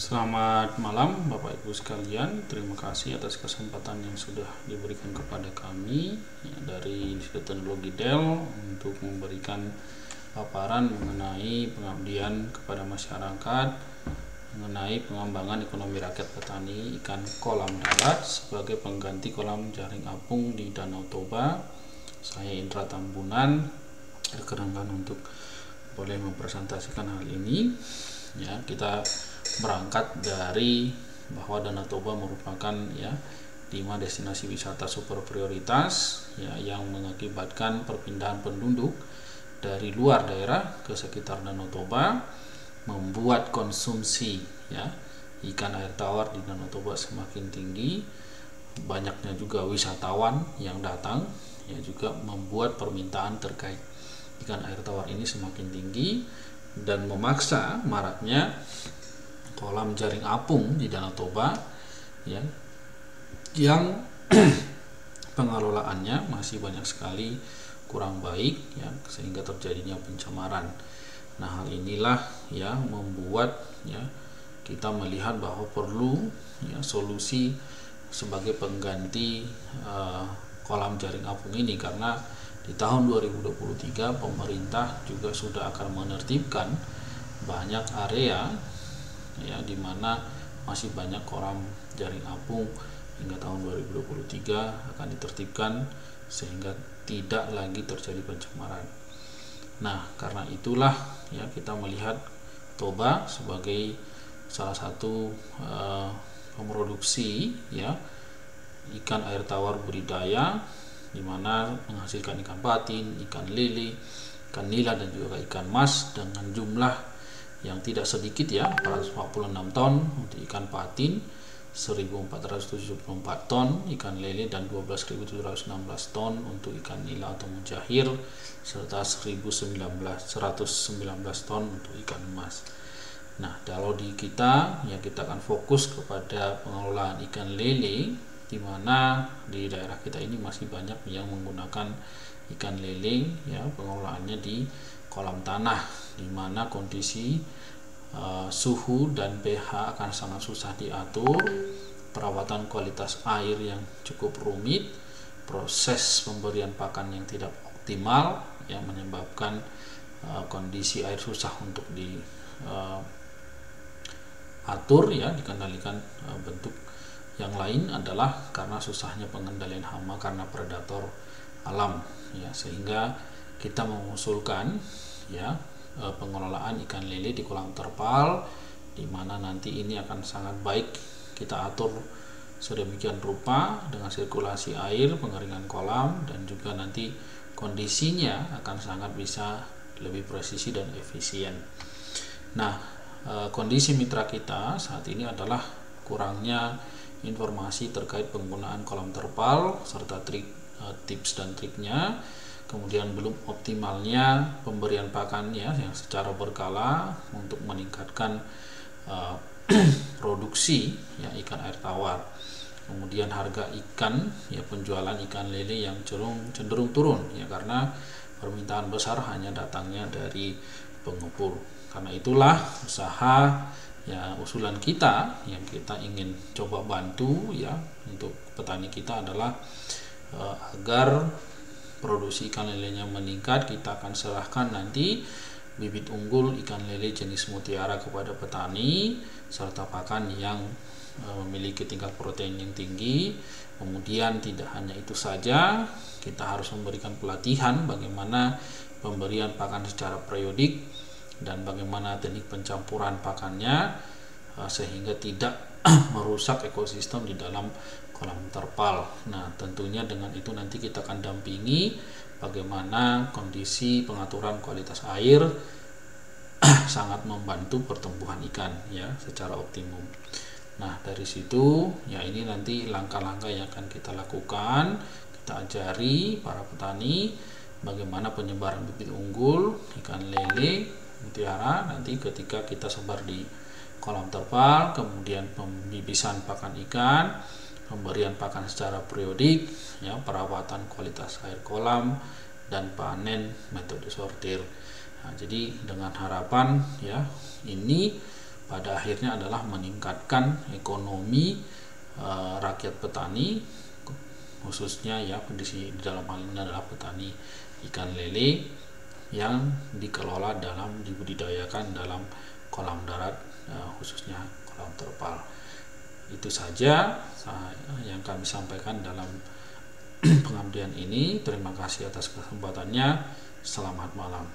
Selamat malam Bapak Ibu sekalian, terima kasih atas kesempatan yang sudah diberikan kepada kami dari Institut Teknologi Dell untuk memberikan paparan mengenai pengabdian kepada masyarakat mengenai pengembangan ekonomi rakyat petani ikan kolam darat sebagai pengganti kolam jaring apung di Danau Toba. Saya Indra Tambunan dikerahkan untuk boleh mempresentasikan hal ini. Ya, kita berangkat dari bahwa Danau Toba merupakan 5 destinasi wisata super prioritas yang mengakibatkan perpindahan penduduk dari luar daerah ke sekitar Danau Toba, membuat konsumsi ikan air tawar di Danau Toba semakin tinggi, banyaknya juga wisatawan yang datang juga membuat permintaan terkait ikan air tawar ini semakin tinggi dan memaksa maraknya kolam jaring apung di Danau Toba yang pengelolaannya masih banyak sekali kurang baik sehingga terjadinya pencemaran. Nah, hal inilah yang membuat kita melihat bahwa perlu solusi sebagai pengganti kolam jaring apung ini, karena di tahun 2023 pemerintah juga sudah akan menertibkan banyak area di mana masih banyak kolam jaring apung hingga tahun 2023 akan ditertibkan sehingga tidak lagi terjadi pencemaran. Nah, karena itulah kita melihat Toba sebagai salah satu pemroduksi ikan air tawar budidaya, di mana menghasilkan ikan patin, ikan lele, ikan nila dan juga ikan mas dengan jumlah yang tidak sedikit 446 ton untuk ikan patin, 1474 ton ikan lele dan 12.716 ton untuk ikan nila atau mujahir serta 119 ton untuk ikan emas. Nah, kalau di kita akan fokus kepada pengelolaan ikan lele, di mana di daerah kita ini masih banyak yang menggunakan ikan lele pengelolaannya di kolam tanah, di mana kondisi suhu dan pH akan sangat susah diatur, perawatan kualitas air yang cukup rumit, proses pemberian pakan yang tidak optimal yang menyebabkan kondisi air susah untuk diatur dikendalikan. Bentuk yang lain adalah karena susahnya pengendalian hama karena predator alam sehingga kita mengusulkan pengelolaan ikan lele di kolam terpal, di mana nanti ini akan sangat baik kita atur sedemikian rupa dengan sirkulasi air, pengeringan kolam, dan juga nanti kondisinya akan sangat bisa lebih presisi dan efisien. Nah, kondisi mitra kita saat ini adalah kurangnya informasi terkait penggunaan kolam terpal serta tips dan triknya, kemudian belum optimalnya pemberian pakan yang secara berkala untuk meningkatkan produksi ikan air tawar, kemudian harga ikan penjualan ikan lele yang cenderung turun karena permintaan besar hanya datangnya dari pengepul. Karena itulah usaha usulan kita yang kita ingin coba bantu untuk petani kita adalah agar produksi ikan lelenya meningkat. Kita akan serahkan nanti bibit unggul ikan lele jenis mutiara kepada petani serta pakan yang memiliki tingkat protein yang tinggi. Kemudian tidak hanya itu saja, kita harus memberikan pelatihan bagaimana pemberian pakan secara periodik dan bagaimana teknik pencampuran pakannya sehingga tidak merusak ekosistem di dalam kolam terpal. Nah, tentunya dengan itu nanti kita akan dampingi bagaimana kondisi pengaturan kualitas air sangat membantu pertumbuhan ikan secara optimum. Nah, dari situ ini nanti langkah-langkah yang akan kita lakukan, kita ajari para petani bagaimana penyebaran bibit unggul ikan lele mutiara nanti ketika kita sebar di kolam terpal, kemudian pembibisan pakan ikan, pemberian pakan secara periodik, perawatan kualitas air kolam, dan panen metode sortir. Nah, jadi dengan harapan ini pada akhirnya adalah meningkatkan ekonomi rakyat petani, khususnya ya di dalam hal ini adalah petani ikan lele yang dikelola dibudidayakan dalam kolam darat, khususnya kolam terpal. Itu saja yang kami sampaikan dalam pengabdian ini. Terima kasih atas kesempatannya. Selamat malam.